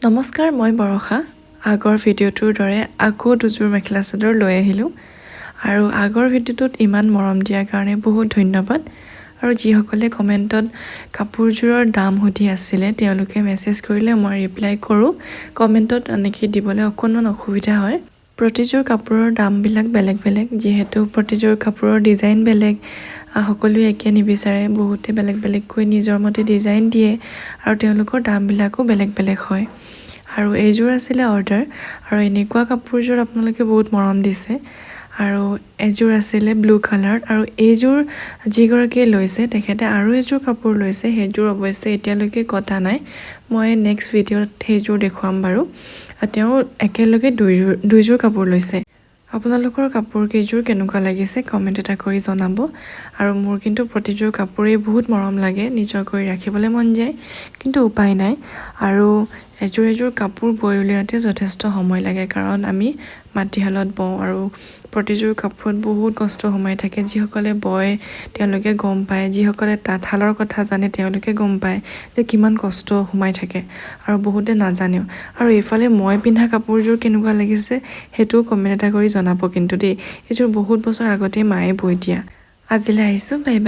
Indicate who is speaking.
Speaker 1: নমস্কাৰ, মই বৰষা। আগৰ ভিডিঅ'টোৰ দৰে আকৌ দুযোৰ মেখেলা চাদৰ লৈ আহিলোঁ আৰু আগৰ ভিডিঅ'টোত ইমান মৰম দিয়াৰ কাৰণে বহুত ধন্যবাদ। আৰু যিসকলে কমেণ্টত কাপোৰযোৰৰ দাম সুধি আছিলে তেওঁলোকে মেছেজ কৰিলে মই ৰিপ্লাই কৰোঁ। কমেণ্টত এনেকৈ দিবলৈ অকণমান অসুবিধা হয়। প্ৰতিযোৰ কাপোৰৰ দামবিলাক বেলেগ বেলেগ, যিহেতু প্ৰতিযোৰ কাপোৰৰ ডিজাইন বেলেগ। সকলোৱে একে নিবিচাৰে, বহুতে বেলেগ বেলেগকৈ নিজৰ মতে ডিজাইন দিয়ে আৰু তেওঁলোকৰ দামবিলাকো বেলেগ বেলেগ হয়। আৰু এইযোৰ আছিলে অৰ্ডাৰ, আৰু এনেকুৱা কাপোৰযোৰ আপোনালোকে বহুত মৰম দিছে। আৰু এযোৰ আছিলে ব্লু কালাৰ, আৰু এইযোৰ যিগৰাকীয়ে লৈছে তেখেতে আৰু এযোৰ কাপোৰ লৈছে, সেইযোৰ অৱশ্যে এতিয়ালৈকে কটা নাই। মই নেক্সট ভিডিঅ'ত সেইযোৰ দেখুৱাম বাৰু। তেওঁ একেলগে দুইযোৰ কাপোৰ লৈছে। আপোনালোকৰ কাপোৰ কেইযোৰ কেনেকুৱা লাগিছে কমেণ্ট এটা কৰি জনাব। আৰু মোৰ কিন্তু প্ৰতিযোৰ কাপোৰেই বহুত মৰম লাগে, নিজৰ কৰি ৰাখিবলৈ মন যায়, কিন্তু উপায় নাই। আৰু এযোৰ কাপোৰ বৈ উলিয়াওঁতে যথেষ্ট সময় লাগে, কাৰণ আমি মাটিশালত বওঁ আৰু প্ৰতিযোৰ কাপোৰত বহুত কষ্ট সোমাই থাকে। যিসকলে বয় তেওঁলোকে গম পায়, যিসকলে তাঁতশালৰ কথা জানে তেওঁলোকে গম পায় যে কিমান কষ্ট সোমাই থাকে, আৰু বহুতে নাজানেও। আৰু এইফালে মই পিন্ধা কাপোৰযোৰ কেনেকুৱা লাগিছে সেইটোও কমেণ্ট এটা কৰি জনাব কিন্তু দেই। এইযোৰ বহুত বছৰ আগতেই মায়ে বৈ দিয়া। আজিলৈ আহিছোঁ, বাই বাই।